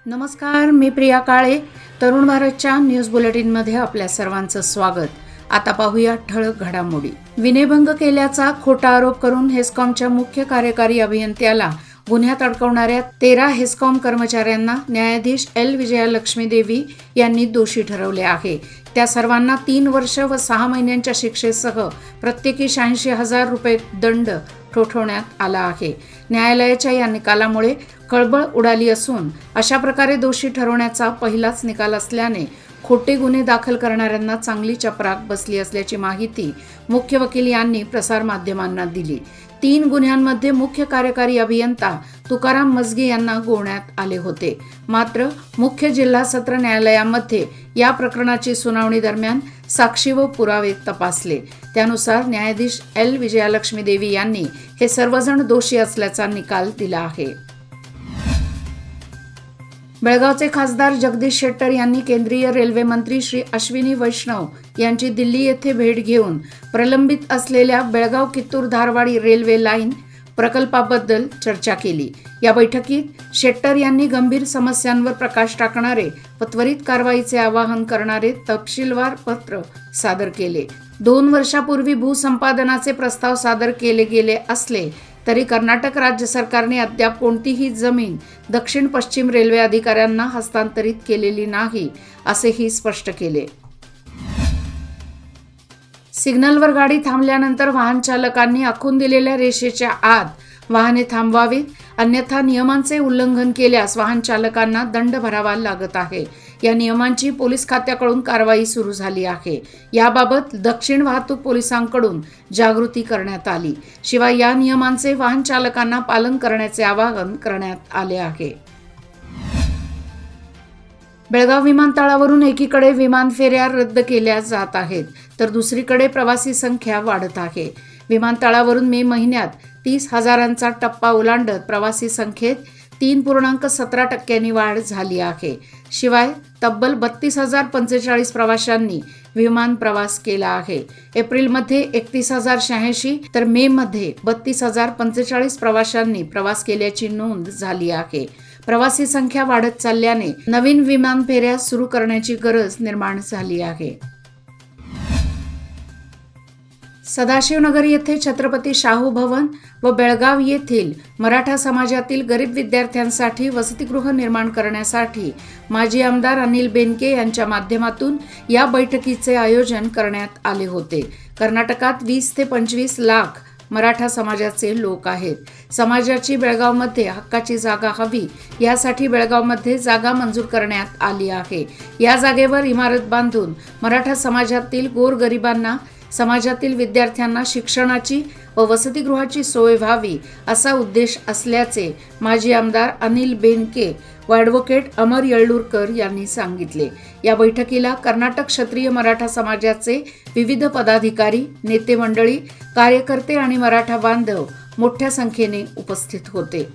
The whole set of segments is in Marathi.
नमस्कार, मी प्रिया काळे. तरुण भारतच्या न्यूज बुलेटिनमध्ये आपल्या सर्वांचं स्वागत. आता पाहूया ठळक घडामोडी. विनयभंग केल्याचा खोटा आरोप करून हेस्कॉमच्या मुख्य कार्यकारी अभियंत्याला गुन्ह्यात अडकवणाऱ्या 13 हेस्कॉम कर्मचाऱ्यांना न्यायाधीश एल. विजयालक्ष्मी देवी यांनी दोषी ठरवले आहे. त्या सर्वांना 3 वर्ष व 6 महिन्यांच्या शिक्षेसह प्रत्येकी 86,000 रुपये दंड ठोठावण्यात आला आहे. न्यायालयाच्या या निकालामुळे खळबळ उडाली असून अशा प्रकारे दोषी ठरवण्याचा पहिलाच निकाल असल्याने खोटे गुन्हे दाखल करणाऱ्यांना चांगली चपराक बसली असल्याची माहिती मुख्य वकील यांनी प्रसारमाध्यमांना दिली. 3 गुन्ह्यांमध्ये मुख्य कार्यकारी अभियंता तुकाराम मजगे यांना गोवण्यात आले होते. मात्र मुख्य जिल्हा सत्र न्यायालयामध्ये या प्रकरणाची सुनावणी दरम्यान साक्षी व पुरावे तपासले. त्यानुसार न्यायाधीश एल. विजयालक्ष्मी देवी यांनी हे सर्वजण दोषी असल्याचा निकाल दिला आहे. बेळगावचे खासदार जगदीश शेट्टर यांनी केंद्रीय रेल्वे मंत्री श्री अश्विनी वैष्णव यांची दिल्ली येथे भेट घेऊन प्रलंबित असलेल्या बेळगाव कित्तूर धारवाड रेल्वे लाईन प्रकल्पाबद्दल चर्चा केली. या बैठकीत शेट्टर यांनी गंभीर समस्यांवर प्रकाश टाकणारे व त्वरित कारवाईचे आवाहन करणारे तपशीलवार पत्र सादर केले. 2 वर्षापूर्वी भूसंपादनाचे प्रस्ताव सादर केले गेले असले तरी कर्नाटक राज्य सरकारने अद्याप कोणतीही जमीन दक्षिण पश्चिम रेल्वे अधिकाऱ्यांना हस्तांतरित केलेली नाही असेही स्पष्ट केले. सिग्नलवर गाडी थांबल्यानंतर वाहन चालकांनी आखून दिलेल्या रेषेच्या आत वाहने थांबवावीत, अन्यथा नियमांचे उल्लंघन केल्यास वाहन चालकांना दंड भरावा लागत आहे. या नियमांची पोलीस खात्याकडून कारवाई सुरू झाली आहे. याबाबत दक्षिण वाहतूक पोलिसांकडून जागृती करण्यात आली. शिवाय या नियमांचे वाहन चालकांना पालन करण्याचे आवाहन करण्यात आले आहे. बेळगाव विमानतळावरून एकीकडे विमान फेऱ्या रद्द केल्या जात आहेत तर दुसरीकडे प्रवासी संख्या वाढत आहे. विमानतळावरून मे महिन्यात 30,000चा टप्पा ओलांडत प्रवासी संख्येत 3.17% वाढ झाली आहे. शिवाय तब्बल 32,045 प्रवाशांनी विमान प्रवास केला आहे. एप्रिलमध्ये 31,086 तर मे मध्ये 32,045 प्रवाशांनी प्रवास केल्याची नोंद झाली आहे. प्रवासी संख्या वाढत चालल्याने नवीन विमान फेऱ्या सुरू करण्याची गरज निर्माण झाली आहे. सदाशिवनगर येथे छत्रपती शाहू भवन व बेळगाव येथील मराठा समाजातील गरीब विद्यार्थ्यांसाठी वसतिगृह निर्माण करण्यासाठी माजी आमदार अनिल बेनके यांच्या माध्यमातून या बैठकीचे आयोजन करण्यात आले होते. कर्नाटकात 20 ते 25 लाख मराठा समाजाचे लोक आहेत. समाजाची बेळगावमध्ये हक्काची जागा हवी यासाठी बेळगावमध्ये जागा मंजूर करण्यात आली आहे. या जागेवर इमारत बांधून मराठा समाजातील गोरगरिबांना, समाजातील विद्यार्थ्यांना शिक्षणाची व वसतिगृहाची सोय व्हावी असा उद्देश असल्याचे माजी आमदार अनिल बेनके व ॲडव्होकेट अमर येळ्ळूरकर यांनी सांगितले. या बैठकीला कर्नाटक क्षत्रिय मराठा समाजाचे विविध पदाधिकारी, नेते मंडळी, कार्यकर्ते आणि मराठा बांधव मोठ्या संख्येने उपस्थित होते.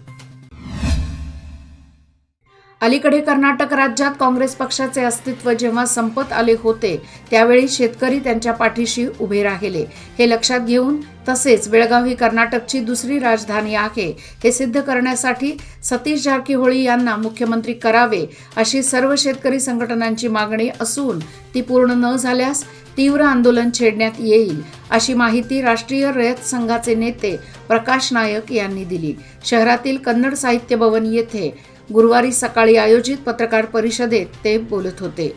अलीकडे कर्नाटक राज्यात काँग्रेस पक्षाचे अस्तित्व जेव्हा संपत आले होते त्यावेळी शेतकरी त्यांच्या पाठीशी उभे राहिले. हे लक्षात घेऊन तसेच बेळगाव ही कर्नाटकची दुसरी राजधानी आहे हे सिद्ध करण्यासाठी सतीश जारकीहोळी यांना मुख्यमंत्री करावे अशी सर्व शेतकरी संघटनांची मागणी असून ती पूर्ण न झाल्यास तीव्र आंदोलन छेडण्यात येईल अशी माहिती राष्ट्रीय रयत संघाचे नेते प्रकाश नायक यांनी दिली. शहरातील कन्नड साहित्य भवन येथे गुरुवारी सकाळी आयोजित पत्रकार परिषदेत ते बोलत होते.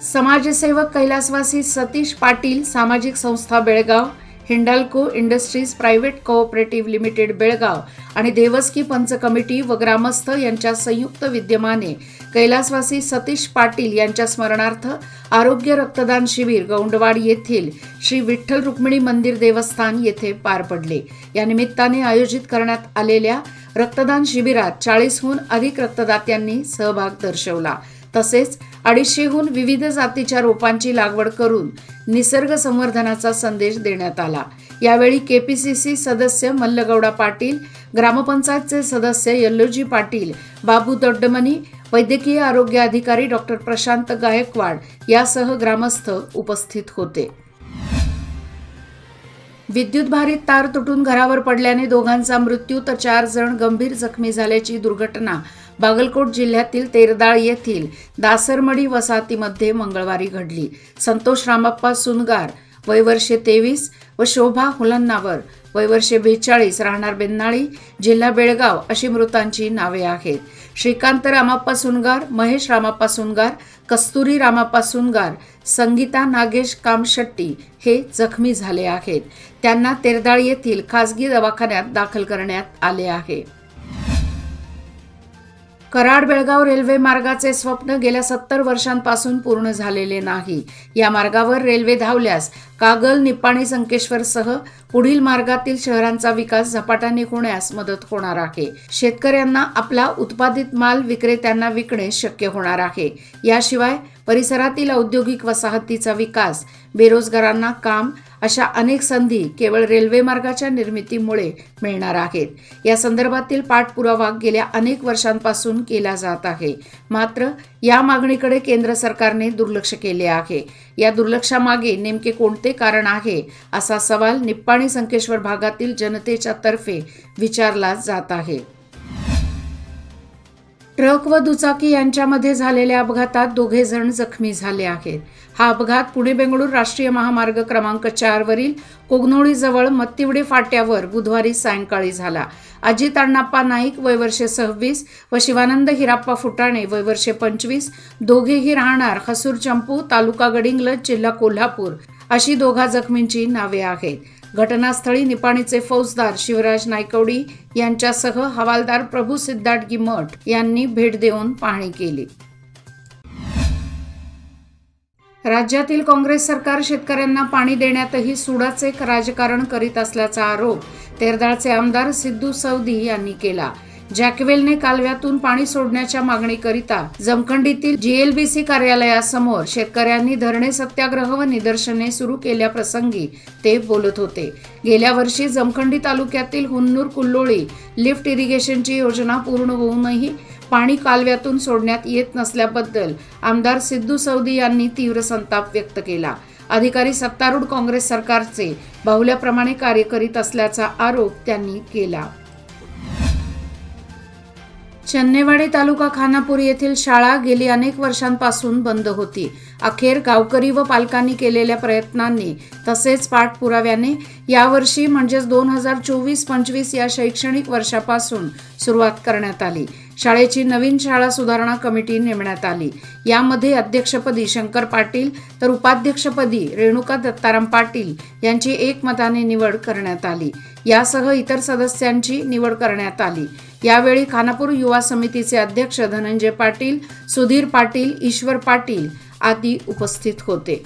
समाजसेवक कैलासवासी सतीश पाटील सामाजिक संस्था Belgaum, Hindalco industries private cooperative limited Belgaum आणि देवस्की पंच कमिटी व ग्रामस्थ यांच्या संयुक्त विद्यमाने कैलासवासी सतीश पाटील यांच्या स्मरणार्थ आरोग्य रक्तदान शिबिर गौंडवाड येथील श्री विठ्ठल रुक्मिणी मंदिर देवस्थान येथे पार पडले. या निमित्ताने आयोजित करण्यात आलेल्या रक्तदान शिबिरात 40हून अधिक रक्तदात्यांनी सहभाग दर्शवला. तसेच 250हून विविध जातीच्या रोपांची लागवड करून निसर्ग संवर्धनाचा संदेश देण्यात आला. यावेळी केपीसीसी सदस्य मल्लगौडा पाटील, ग्रामपंचायतचे सदस्य यल्लोजी पाटील, बाबू दोड्डमनी, वैद्यकीय आरोग्य अधिकारी डॉक्टर प्रशांत गायकवाड यासह ग्रामस्थ उपस्थित होते. विद्युतभारित तार तुटून घरावर पडल्याने दोघांचा मृत्यू तर 4 जण गंभीर जखमी झाल्याची दुर्घटना बागलकोट जिल्ह्यातील तेरदाळ येथील दासरमडी वसाहतीमध्ये मंगळवारी घडली. संतोष रामप्पा सुनगार वय वर्षे 23 व शोभा हुलन्नावर वय वर्षे 42 राहणार बेन्नाळी जिल्हा बेळगाव अशी मृतांची नावे आहेत. श्रीकांत रामप्पा सुनगार, महेश रामप्पा सुनगार, कस्तुरी रामप्पा सुनगार, संगीता नागेश कामशेट्टी हे जखमी झाले आहेत. त्यांना तेरदाळ येथील खासगी दवाखान्यात दाखल करण्यात आले आहे. कराड बेळगाव रेल्वे मार्गाचे स्वप्न गेल्या 70 वर्षांपासून पूर्ण झालेले नाही. या मार्गावर रेल्वे धावल्यास कागल, निप्पाणी, संकेश्वरसह पुढील मार्गातील शहरांचा विकास झपाट्याने होण्यास मदत होणार आहे. शेतकऱ्यांना आपला उत्पादित माल विक्रेत्यांना विकणे शक्य होणार आहे. याशिवाय परिसरातील औद्योगिक वसाहतीचा विकास, बेरोजगारांना काम अशा अनेक संधी केवळ रेल्वे मार्गाच्या निर्मितीमुळे मिळणार आहेत. या संदर्भातील पाठपुरावा गेल्या अनेक वर्षांपासून केला जात आहे. मात्र या मागणीकडे केंद्र सरकारने दुर्लक्ष केले आहे. या दुर्लक्षामागे नेमके कोणते कारण आहे असा सवाल निप्पाणी संकेश्वर भागातील जनतेच्या तर्फे विचारला जात आहे. ट्रक व दुचाकी यांच्यामध्ये झालेल्या अपघातात 2 जण जखमी झाले आहेत. हा अपघात पुणे बेंगळूर राष्ट्रीय महामार्ग क्रमांक 4 वरील कोगनोळीजवळ मत्तिवडे फाट्यावर बुधवारी सायंकाळी झाला. अजित अण्णाप्पा नाईक वय वर्षे 26 व शिवानंद हिराप्पा फुटाणे वय वर्षे 25 दोघेही राहणार हसूर चंपू तालुका गडिंग्लज जिल्हा कोल्हापूर अशी दोघा जखमींची नावे आहेत. घटनास्थळी निपाणीचे फौजदार शिवराज नायकवडी यांच्यासह हवालदार प्रभू सिद्धार्थ गिमट यांनी भेट देऊन पाहणी केली. राज्यातील काँग्रेस सरकार शेतकऱ्यांना पाणी देण्यातही सूडाचे राजकारण करीत असल्याचा आरोप तेरदाळचे आमदार सिद्धू सवदी यांनी केला. जॅकवेलने कालव्यातून पाणी सोडण्याच्या मागणीकरिता जमखंडीतील जीएलबीसी कार्यालयासमोर शेतकऱ्यांनी धरणे, सत्याग्रह व निदर्शने सुरू केल्याप्रसंगी ते बोलत होते. गेल्या वर्षी जमखंडी तालुक्यातील हुन्नूर कुल्लोळी लिफ्ट इरिगेशनची योजना पूर्ण होऊनही पाणी कालव्यातून सोडण्यात येत नसल्याबद्दल आमदार सिद्धू सवदी यांनी तीव्र संताप व्यक्त केला. अधिकारी सत्तारूढ काँग्रेस सरकारचे बाहुल्याप्रमाणे कार्य करीत असल्याचा आरोप त्यांनी केला. चन्नेवाडी तालुका खानापूर येथील शाळा गेली अनेक वर्षांपासून बंद होती. अखेर गावकरी व पालकांनी केलेल्या प्रयत्नांनी तसेच पाठपुराव्याने यावर्षी म्हणजेच 2024-25 या शैक्षणिक वर्षापासून सुरुवात करण्यात आली. शाळेची नवीन शाळा सुधारणा कमिटी नेमण्यात आली. यामध्ये अध्यक्षपदी शंकर पाटील तर उपाध्यक्षपदी रेणुका दत्ताराम पाटील यांची एकमताने निवड करण्यात आली. यासह इतर सदस्यांची निवड करण्यात आली. यावेळी खानापूर युवा समितीचे अध्यक्ष धनंजय पाटील, सुधीर पाटील, ईश्वर पाटील आदी उपस्थित होते.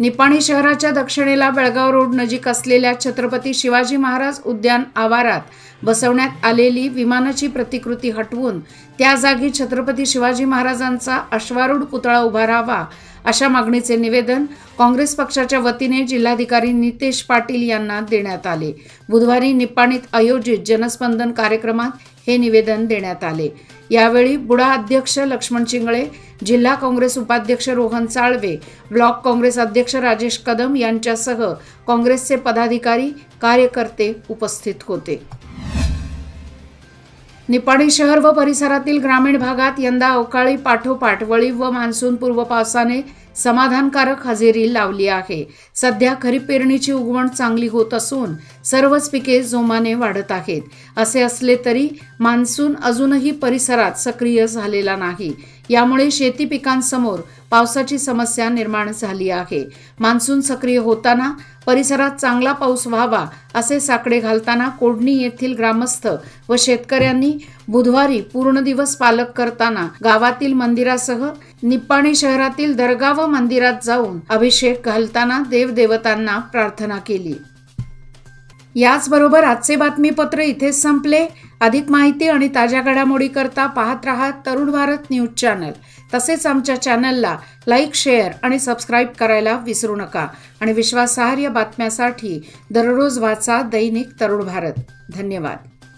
निपाणी शहराच्या दक्षिणेला बेळगाव रोड नजीक असलेल्या छत्रपती शिवाजी महाराज उद्यान आवारात बसवण्यात आलेली विमानाची प्रतिकृती हटवून त्या जागी छत्रपती शिवाजी महाराजांचा अश्वारूढ पुतळा उभा राहावा अशा मागणीचे निवेदन काँग्रेस पक्षाच्या वतीने जिल्हाधिकारी नितेश पाटील यांना देण्यात आले. बुधवारी निप्पाणीत आयोजित जनस्पंदन कार्यक्रमात हे निवेदन देण्यात आले. यावेळी बुडा अध्यक्ष लक्ष्मण चिंगळे, जिल्हा काँग्रेस उपाध्यक्ष रोहन साळवे, ब्लॉक काँग्रेस अध्यक्ष राजेश कदम यांच्यासह काँग्रेसचे पदाधिकारी, कार्यकर्ते उपस्थित होते. निपाणी शहर व परिसरातील ग्रामीण भागात यंदा अवकाळी पाठोपाठ वळीव व मान्सूनपूर्व पावसाने समाधानकारक हजेरी लावली आहे. सध्या खरीप पेरणीची उगवण चांगली होत असून सर्वच पिके जोमाने वाढत आहेत. असे असले तरी मान्सून अजूनही परिसरात सक्रिय झालेला नाही. यामुळे शेती पिकांसमोर पावसाची समस्या निर्माण झाली आहे. मान्सून सक्रिय होताना परिसरात चांगला पाऊस व्हावा असे साकडे घालताना कोडणी येथील ग्रामस्थ व शेतकऱ्यांनी बुधवारी पूर्ण दिवस पालक करताना गावातील मंदिरासह निप्पाणी शहरातील दर्गा व मंदिरात जाऊन अभिषेक घालताना देवदेवतांना प्रार्थना केली. याचबरोबर आजचे बातमीपत्र इथेच संपले. अधिक माहिती आणि ताज्या घडामोडी करता पाहत रहा तरुण भारत न्यूज चॅनल. तसेच आमच्या चॅनलला लाईक, शेअर आणि सबस्क्राईब करायला विसरू नका. आणि विश्वासार्ह बातम्यासाठी दररोज वाचा दैनिक तरुण भारत. धन्यवाद.